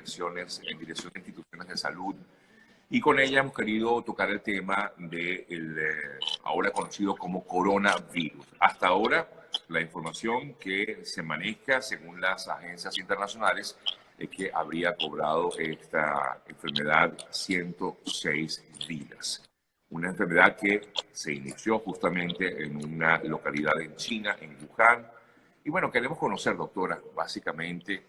elecciones en dirección de instituciones de salud. Y con ella hemos querido tocar el tema del ahora conocido como coronavirus. Hasta ahora, la información que se maneja según las agencias internacionales es que habría cobrado esta enfermedad 106 vidas. Una enfermedad que se inició justamente en una localidad en China, en Wuhan. Y bueno, queremos conocer, doctora, básicamente,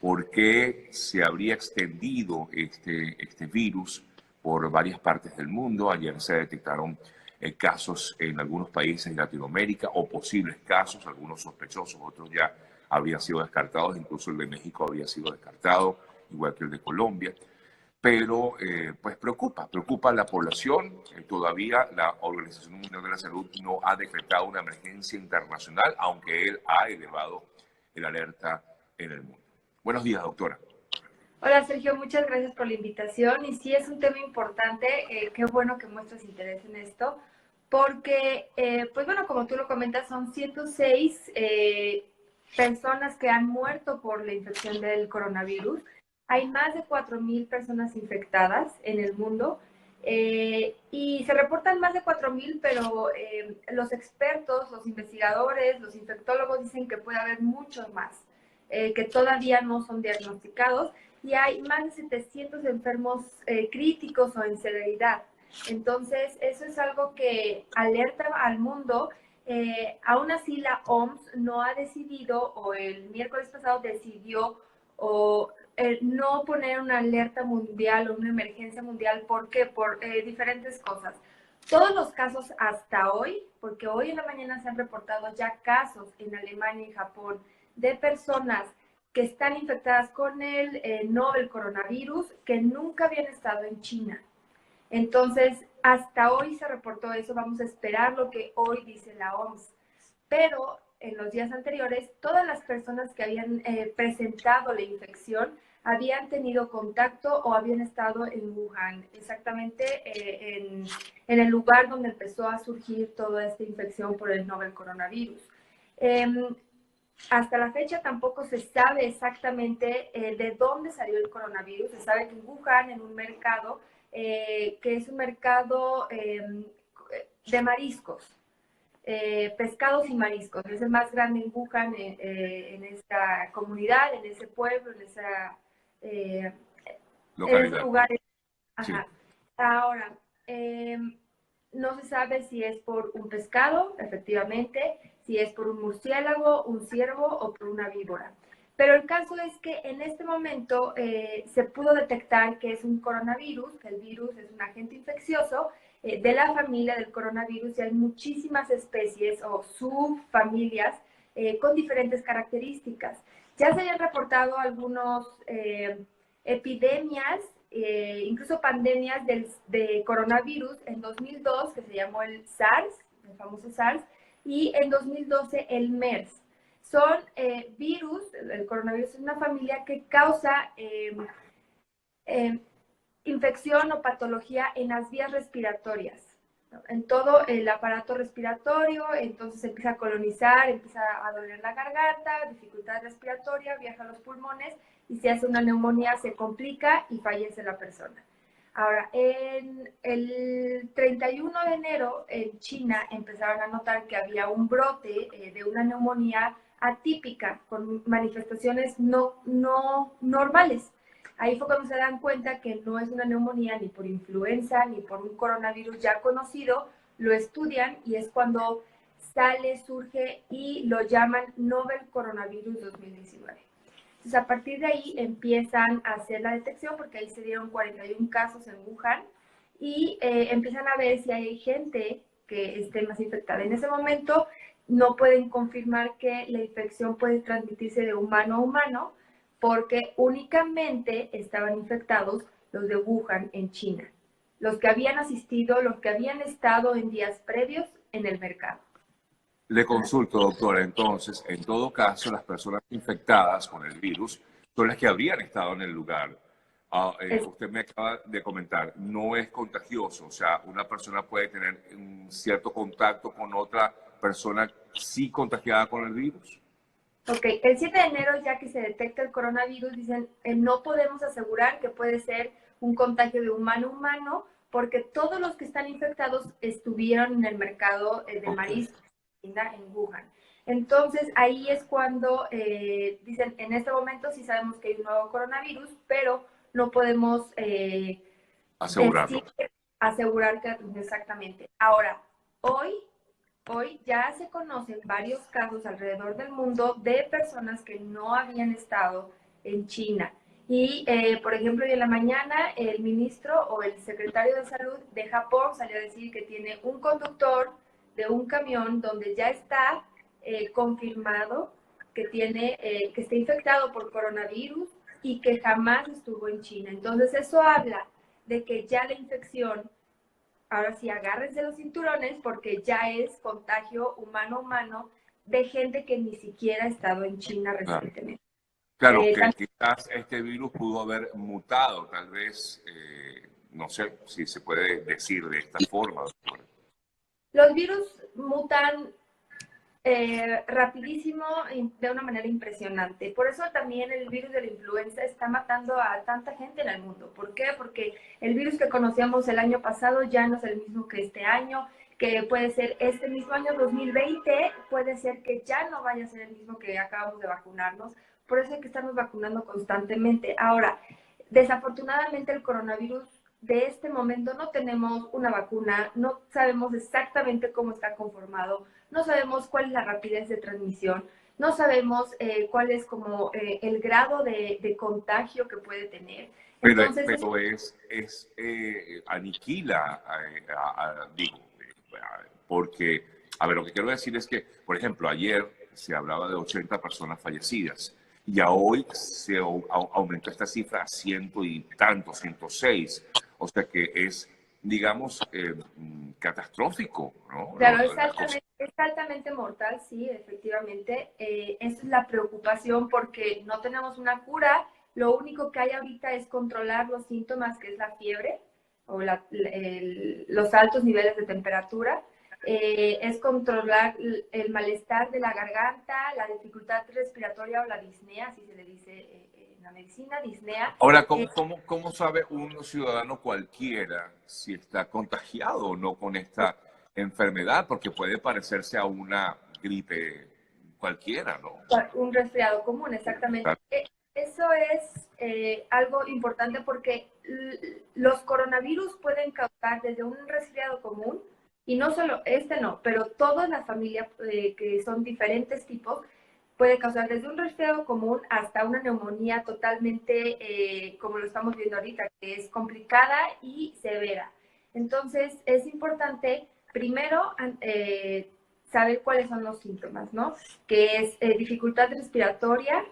por qué se habría extendido este virus por varias partes del mundo. Ayer se detectaron casos en algunos países de Latinoamérica, o posibles casos, algunos sospechosos, otros ya habrían sido descartados, incluso el de México había sido descartado, igual que el de Colombia. Pero pues preocupa a la población. Todavía la Organización Mundial de la Salud no ha decretado una emergencia internacional, aunque él ha elevado el alerta en el mundo. Buenos días, doctora. Hola, Sergio, muchas gracias por la invitación. Y sí, es un tema importante. Qué bueno que muestras interés en esto, porque, pues bueno, como tú lo comentas, son 106 personas que han muerto por la infección del coronavirus. Hay más de 4,000 personas infectadas en el mundo y se reportan más de 4,000, pero los expertos, los investigadores, los infectólogos dicen que puede haber muchos más, que todavía no son diagnosticados, y hay más de 700 enfermos críticos o en severidad. Entonces, eso es algo que alerta al mundo. Aún así, la OMS no ha decidido, o el miércoles pasado decidió, no poner una alerta mundial o una emergencia mundial. ¿Por qué? Por diferentes cosas. Todos los casos hasta hoy, porque hoy en la mañana se han reportado ya casos en Alemania y Japón de personas que están infectadas con el novel coronavirus que nunca habían estado en China. Entonces, hasta hoy se reportó eso. Vamos a esperar lo que hoy dice la OMS. Pero en los días anteriores, todas las personas que habían presentado la infección habían tenido contacto o habían estado en Wuhan, exactamente en el lugar donde empezó a surgir toda esta infección por el novel coronavirus. Hasta la fecha tampoco se sabe exactamente de dónde salió el coronavirus. Se sabe que en Wuhan, en un mercado, que es un mercado de mariscos, pescados y mariscos. Es el más grande en Wuhan, en esta comunidad, en ese pueblo, en esa localidad. En ese lugar. Ajá. Sí. Ahora, no se sabe si es por un pescado, efectivamente, si es por un murciélago, un ciervo o por una víbora. Pero el caso es que en este momento se pudo detectar que es un coronavirus, que el virus es un agente infeccioso de la familia del coronavirus, y hay muchísimas especies o subfamilias con diferentes características. Ya se habían reportado algunos epidemias, incluso pandemias de coronavirus en 2002, que se llamó el SARS, el famoso SARS, y en 2012 el MERS. Son virus, el coronavirus es una familia que causa infección o patología en las vías respiratorias, ¿no? En todo el aparato respiratorio. Entonces empieza a colonizar, empieza a doler la garganta, dificultad respiratoria, viaja a los pulmones y se hace una neumonía, se complica y fallece la persona. Ahora, en el 31 de enero en China empezaron a notar que había un brote de una neumonía atípica con manifestaciones no normales. Ahí fue cuando se dan cuenta que no es una neumonía ni por influenza ni por un coronavirus ya conocido. Lo estudian y es cuando surge y lo llaman Novel Coronavirus 2019. Entonces, a partir de ahí empiezan a hacer la detección, porque ahí se dieron 41 casos en Wuhan, y empiezan a ver si hay gente que esté más infectada. En ese momento no pueden confirmar que la infección puede transmitirse de humano a humano, porque únicamente estaban infectados los de Wuhan en China, los que habían asistido, los que habían estado en días previos en el mercado. Le consulto, doctora, entonces, en todo caso, las personas infectadas con el virus son las que habrían estado en el lugar. Usted me acaba de comentar, no es contagioso, o sea, una persona puede tener un cierto contacto con otra persona sí contagiada con el virus. Ok, el 7 de enero, ya que se detecta el coronavirus, dicen, no podemos asegurar que puede ser un contagio de humano a humano, porque todos los que están infectados estuvieron en el mercado de mariscos en Wuhan. Entonces, ahí es cuando dicen, en este momento sí sabemos que hay un nuevo coronavirus, pero no podemos Asegurarlo. asegurar que exactamente. Ahora, hoy ya se conocen varios casos alrededor del mundo de personas que no habían estado en China. Y, por ejemplo, hoy en la mañana el ministro o el secretario de Salud de Japón salió a decir que tiene un conductor de un camión donde ya está confirmado que que está infectado por coronavirus y que jamás estuvo en China. Entonces, eso habla de que ya la infección, ahora sí, agárrense los cinturones porque ya es contagio humano a humano de gente que ni siquiera ha estado en China recientemente. Claro, que quizás este virus pudo haber mutado, tal vez, no sé si se puede decir de esta forma, doctora. Los virus mutan rapidísimo, de una manera impresionante. Por eso también el virus de la influenza está matando a tanta gente en el mundo. ¿Por qué? Porque el virus que conocíamos el año pasado ya no es el mismo que este año, que puede ser este mismo año 2020, puede ser que ya no vaya a ser el mismo que acabamos de vacunarnos. Por eso hay que estarnos vacunando constantemente. Ahora, desafortunadamente el coronavirus de este momento no tenemos una vacuna, no sabemos exactamente cómo está conformado, no sabemos cuál es la rapidez de transmisión, no sabemos cuál es como el grado de contagio que puede tener. Entonces, pero aniquila, digo, porque, a ver, lo que quiero decir es que, por ejemplo, ayer se hablaba de 80 personas fallecidas y a hoy se aumentó esta cifra a ciento y tanto, 106. O sea que es, digamos, catastrófico, ¿no? Claro, es altamente mortal, sí, efectivamente. Esa es la preocupación porque no tenemos una cura. Lo único que hay ahorita es controlar los síntomas, que es la fiebre o los altos niveles de temperatura. Es controlar el malestar de la garganta, la dificultad respiratoria o la disnea, así se le dice en la medicina, disnea. Ahora, ¿cómo sabe un ciudadano cualquiera si está contagiado o no con esta enfermedad? Porque puede parecerse a una gripe cualquiera, ¿no? Un resfriado común, exactamente. Eso es algo importante porque los coronavirus pueden causar desde un resfriado común, y no solo este no, pero todas las familias que son diferentes tipos, puede causar desde un resfriado común hasta una neumonía totalmente, como lo estamos viendo ahorita, que es complicada y severa. Entonces, es importante primero saber cuáles son los síntomas, ¿no? Que es dificultad respiratoria,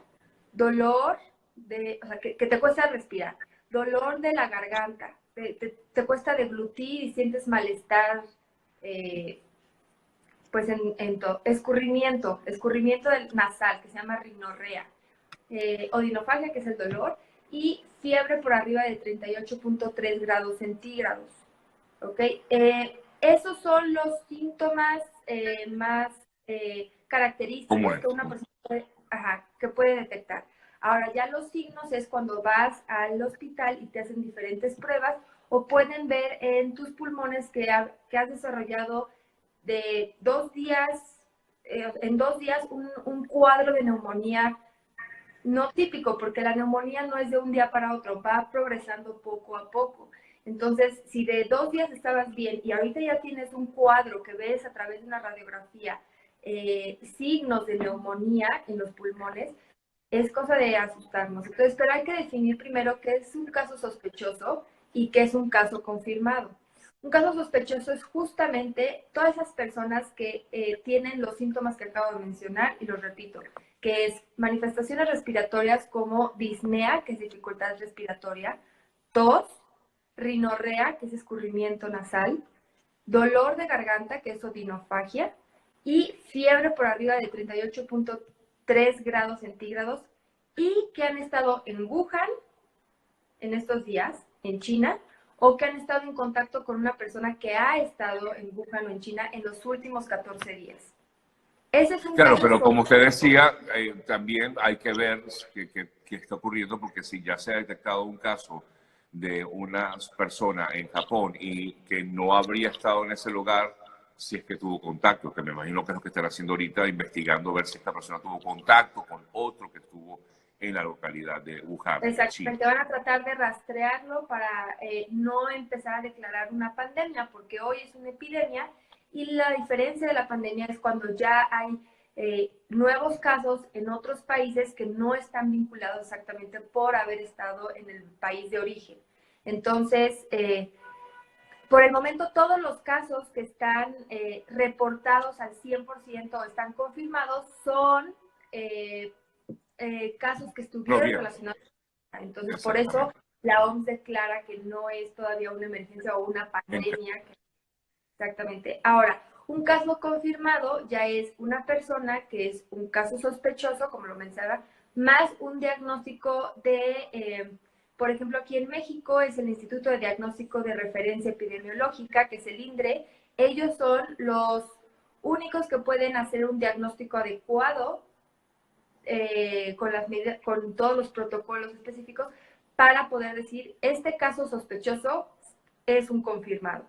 dolor, o sea, que te cuesta respirar, dolor de la garganta, te cuesta deglutir y sientes malestar, pues escurrimiento del nasal, que se llama rinorrea, odinofagia, que es el dolor, y fiebre por arriba de 38.3 grados centígrados. ¿Ok? Esos son los síntomas más característicos que una persona que puede detectar. Ahora, ya los signos es cuando vas al hospital y te hacen diferentes pruebas o pueden ver en tus pulmones que has desarrollado de 2 días, en 2 días un cuadro de neumonía no típico, porque la neumonía no es de un día para otro, va progresando poco a poco. Entonces, si de 2 días estabas bien y ahorita ya tienes un cuadro que ves a través de una radiografía, signos de neumonía en los pulmones, es cosa de asustarnos. Entonces, pero hay que definir primero qué es un caso sospechoso y qué es un caso confirmado. Un caso sospechoso es justamente todas esas personas que tienen los síntomas que acabo de mencionar, y los repito, que es manifestaciones respiratorias como disnea, que es dificultad respiratoria, tos, rinorrea, que es escurrimiento nasal, dolor de garganta, que es odinofagia, y fiebre por arriba de 38.3 grados centígrados, y que han estado en Wuhan en estos días, en China, o que han estado en contacto con una persona que ha estado en Wuhan o en China en los últimos 14 días. Ese es un Claro, caso pero como usted decía, también hay que ver qué está ocurriendo, porque si ya se ha detectado un caso de una persona en Japón y que no habría estado en ese lugar si es que tuvo contacto, que me imagino que es lo que están haciendo ahorita, investigando ver si esta persona tuvo contacto con otro que estuvo en la localidad de Wuhan, en China. Exactamente, van a tratar de rastrearlo para no empezar a declarar una pandemia, porque hoy es una epidemia y la diferencia de la pandemia es cuando ya hay nuevos casos en otros países que no están vinculados exactamente por haber estado en el país de origen. Entonces, por el momento, todos los casos que están reportados al 100% o están confirmados son casos que No, estuvieron bien, relacionados. Entonces, por eso exactamente. la OMS declara que no es todavía una emergencia o una pandemia. Exactamente. Ahora, un caso confirmado ya es una persona que es un caso sospechoso, como lo mencionaba, más un diagnóstico por ejemplo, aquí en México es el Instituto de Diagnóstico de Referencia Epidemiológica, que es el INDRE. Ellos son los únicos que pueden hacer un diagnóstico adecuado con las medidas, con todos los protocolos específicos para poder decir, este caso sospechoso es un confirmado.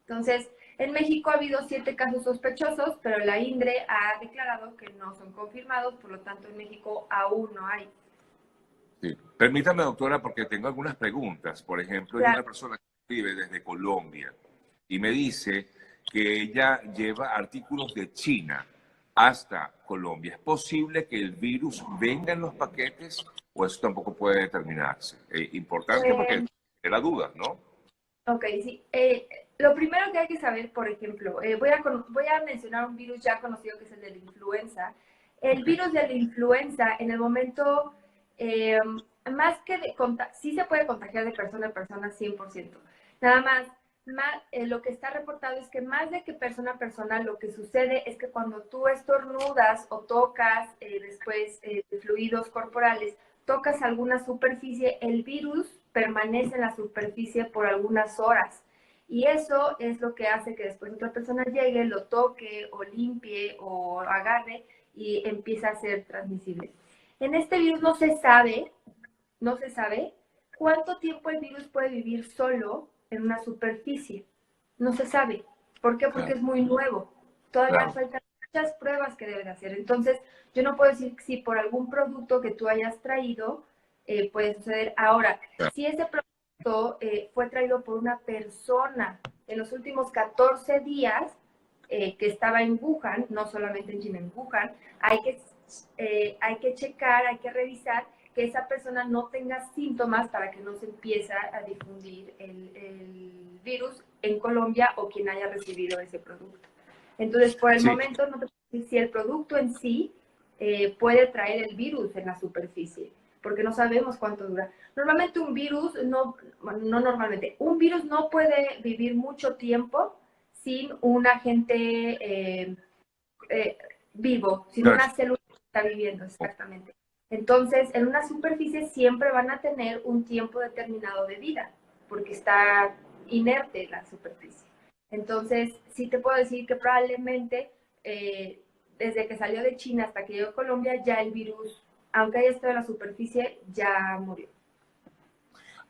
Entonces, en México ha habido 7 casos sospechosos, pero la INDRE ha declarado que no son confirmados, por lo tanto en México aún no hay. Sí. Permítame, doctora, porque tengo algunas preguntas. Por ejemplo, hay Claro. una persona que vive desde Colombia y me dice que ella lleva artículos de China hasta Colombia. ¿Es posible que el virus venga en los paquetes o eso tampoco puede determinarse? Importante porque era duda, ¿no? Ok, sí. Lo primero que hay que saber, por ejemplo, voy a mencionar un virus ya conocido que es el de la influenza. El Okay. virus de la influenza, en el momento, más que sí se puede contagiar de persona a persona 100%. Nada más lo que está reportado es que más de que persona a persona, lo que sucede es que cuando tú estornudas o tocas después fluidos corporales, tocas alguna superficie, el virus permanece en la superficie por algunas horas. Y eso es lo que hace que después otra persona llegue, lo toque o limpie o agarre y empieza a ser transmisible. En este virus no se sabe cuánto tiempo el virus puede vivir solo en una superficie. No se sabe. ¿Por qué? Porque Claro, es muy nuevo. Todavía claro. faltan muchas pruebas que deben hacer. Entonces, yo no puedo decir si por algún producto que tú hayas traído puede suceder. Ahora, Claro. si ese producto fue traído por una persona en los últimos 14 días que estaba en Wuhan, no solamente en China, en Wuhan, hay que checar, hay que revisar que esa persona no tenga síntomas para que no se empiece a difundir el virus en Colombia o quien haya recibido ese producto. Entonces, por el Sí, momento, no te puedo decir si el producto en sí puede traer el virus en la superficie, porque no sabemos cuánto dura. Normalmente un virus, no normalmente, un virus no puede vivir mucho tiempo sin un agente eh, vivo, sin claro. una célula que está viviendo exactamente. Entonces, en una superficie siempre van a tener un tiempo determinado de vida, porque está inerte la superficie. Entonces, sí te puedo decir que probablemente desde que salió de China hasta que llegó a Colombia, ya el virus, aunque haya estado en la superficie, ya murió.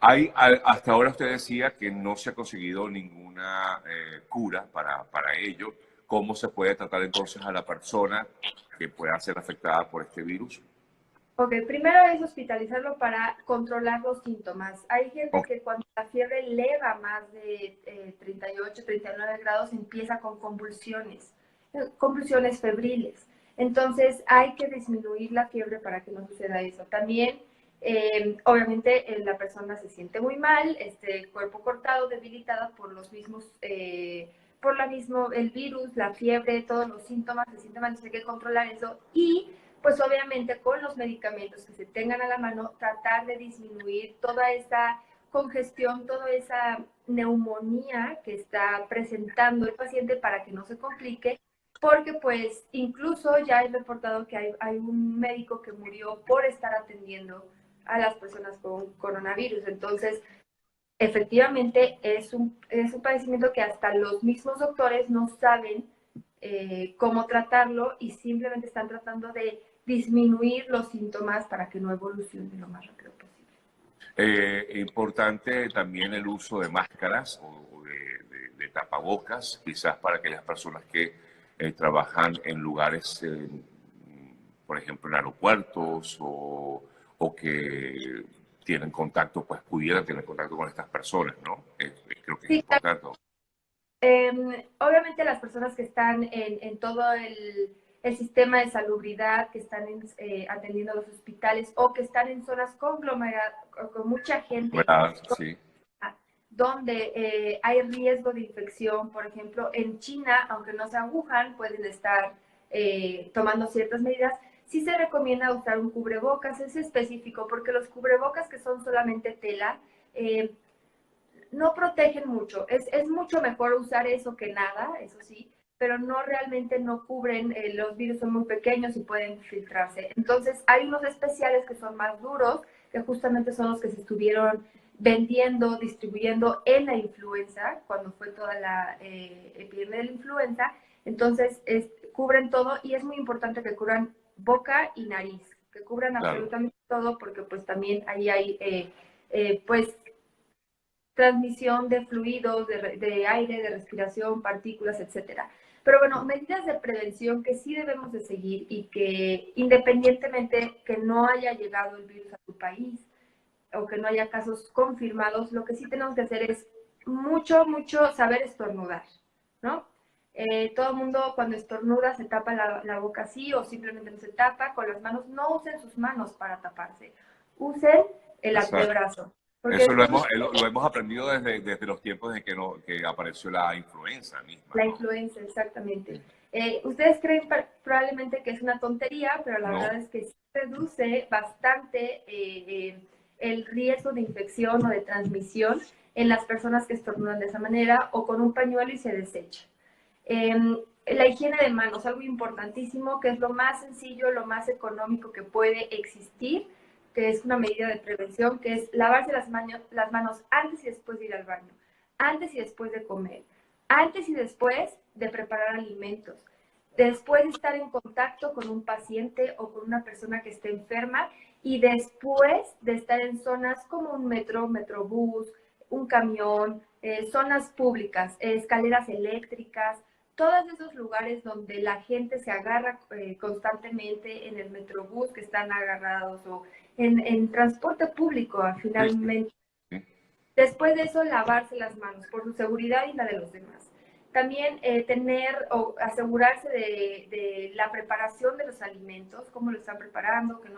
Hasta ahora usted decía que no se ha conseguido ninguna cura para ello. ¿Cómo se puede tratar entonces a la persona que pueda ser afectada por este virus? Ok, primero es hospitalizarlo para controlar los síntomas. Hay gente Ok. que cuando la fiebre eleva más de 38, 39 grados empieza con convulsiones febriles. Entonces hay que disminuir la fiebre para que no suceda eso. También, obviamente, la persona se siente muy mal, cuerpo cortado, debilitada por los mismos, por la mismo, el virus, la fiebre, todos los síntomas, se siente mal, hay que controlar eso. Y pues obviamente con los medicamentos que se tengan a la mano, tratar de disminuir toda esa congestión, toda esa neumonía que está presentando el paciente para que no se complique, porque pues incluso ya he reportado que hay un médico que murió por estar atendiendo a las personas con coronavirus. Entonces, efectivamente es un padecimiento que hasta los mismos doctores no saben cómo tratarlo y simplemente están tratando de disminuir los síntomas para que no evolucione lo más rápido posible. Importante también el uso de máscaras o de tapabocas, quizás para aquellas personas que trabajan en lugares, por ejemplo, en aeropuertos o que tienen contacto, pues pudieran tener contacto con estas personas, ¿no? Creo que es Sí, importante. obviamente las personas que están en todo el sistema de salubridad, que están atendiendo los hospitales o que están en zonas conglomeradas, con mucha gente, ¿Verdad? Sí. donde hay riesgo de infección. Por ejemplo, en China, aunque no sea Wuhan, pueden estar tomando ciertas medidas. Sí se recomienda usar un cubrebocas, es específico, porque los cubrebocas que son solamente tela, no protegen mucho. Es mucho mejor usar eso que nada, eso sí, pero no realmente no cubren, los virus son muy pequeños y pueden filtrarse. Entonces hay unos especiales que son más duros, que justamente son los que se estuvieron vendiendo, distribuyendo en la influenza, cuando fue toda la epidemia de la influenza. Entonces cubren todo y es muy importante que cubran boca y nariz, que cubran Claro. absolutamente todo, porque pues también ahí hay pues transmisión de fluidos, de aire, de respiración, partículas, etcétera. Pero bueno, medidas de prevención que sí debemos de seguir y que independientemente que no haya llegado el virus a tu país o que no haya casos confirmados, lo que sí tenemos que hacer es mucho saber estornudar, ¿no? Todo el mundo cuando estornuda se tapa la boca así o simplemente no se tapa con las manos. No usen sus manos para taparse, usen el Exacto. antebrazo. Porque Eso después lo hemos aprendido desde los tiempos de que apareció la influenza misma, la ¿no? influenza, exactamente. Ustedes creen probablemente que es una tontería, pero la No, verdad es que sí reduce bastante el riesgo de infección o de transmisión en las personas que estornudan de esa manera o con un pañuelo y se desecha. La higiene de manos, algo importantísimo, que es lo más sencillo, lo más económico que puede existir, que es una medida de prevención, que es lavarse las manos antes y después de ir al baño, antes y después de comer, antes y después de preparar alimentos, después de estar en contacto con un paciente o con una persona que esté enferma y después de estar en zonas como un metro, metrobús, un camión, zonas públicas, escaleras eléctricas, todos esos lugares donde la gente se agarra constantemente en el metrobús, que están agarrados, o en transporte público, sí, finalmente. sí. Después de eso, lavarse las manos por su seguridad y la de los demás. También tener o asegurarse de la preparación de los alimentos, cómo lo están preparando, que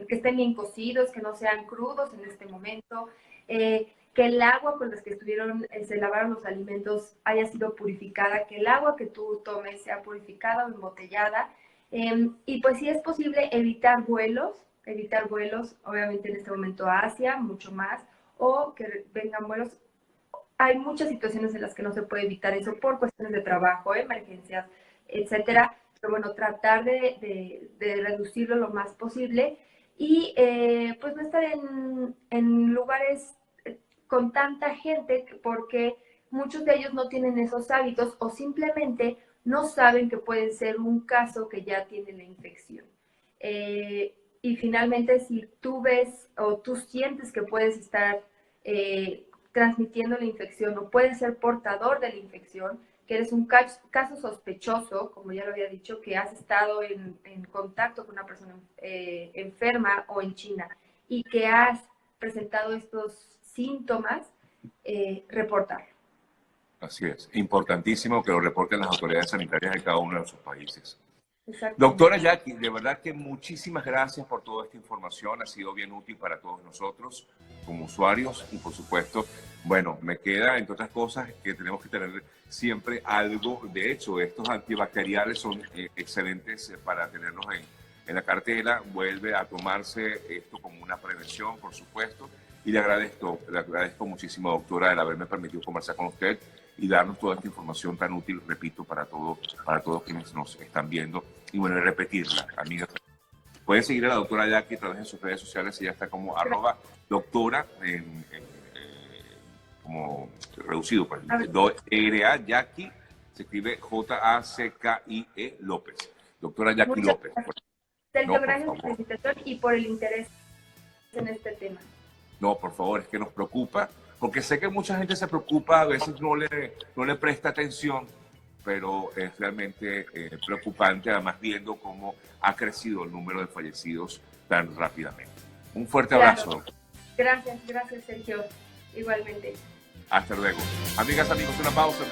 estén bien cocidos, que no sean crudos en este momento, que el agua con la que se lavaron los alimentos haya sido purificada, que el agua que tú tomes sea purificada o embotellada. Y pues si es posible evitar vuelos, obviamente en este momento a Asia, mucho más, o que vengan vuelos. Hay muchas situaciones en las que no se puede evitar eso por cuestiones de trabajo, emergencias, etcétera. Pero bueno, tratar de reducirlo lo más posible y pues no estar en lugares con tanta gente, porque muchos de ellos no tienen esos hábitos o simplemente no saben que puede ser un caso que ya tiene la infección. Y finalmente, si tú ves o tú sientes que puedes estar transmitiendo la infección o puedes ser portador de la infección, que eres un caso sospechoso, como ya lo había dicho, que has estado en contacto con una persona enferma o en China y que has presentado estos síntomas, reportarlo. Así es. Importantísimo que lo reporten las autoridades sanitarias de cada uno de sus países. Exactamente. Doctora Jackie, de verdad que muchísimas gracias por toda esta información. Ha sido bien útil para todos nosotros como usuarios y por supuesto, bueno, me queda, entre otras cosas, que tenemos que tener siempre algo. De hecho, estos antibacteriales son excelentes para tenerlos en la cartera. Vuelve a tomarse esto como una prevención, por supuesto. Y le agradezco muchísimo, doctora, el haberme permitido conversar con usted y darnos toda esta información tan útil, repito, para todos quienes nos están viendo. Y bueno, repetirla, amigas. Pueden seguir a la doctora Jackie a través de sus redes sociales. Ella está como @doctora, como reducido, pues, DRA Jackie Se escribe Jackie López. Doctora Jackie Muchas López. gracias. Sergio, No, por gracias por favor. la invitación y por el interés en este tema. No, por favor, es que nos preocupa, porque sé que mucha gente se preocupa, a veces no le presta atención, pero es realmente preocupante, además viendo cómo ha crecido el número de fallecidos tan rápidamente. Un fuerte abrazo, doctor. Gracias, Sergio. Igualmente. Hasta luego. Amigas, amigos, una pausa.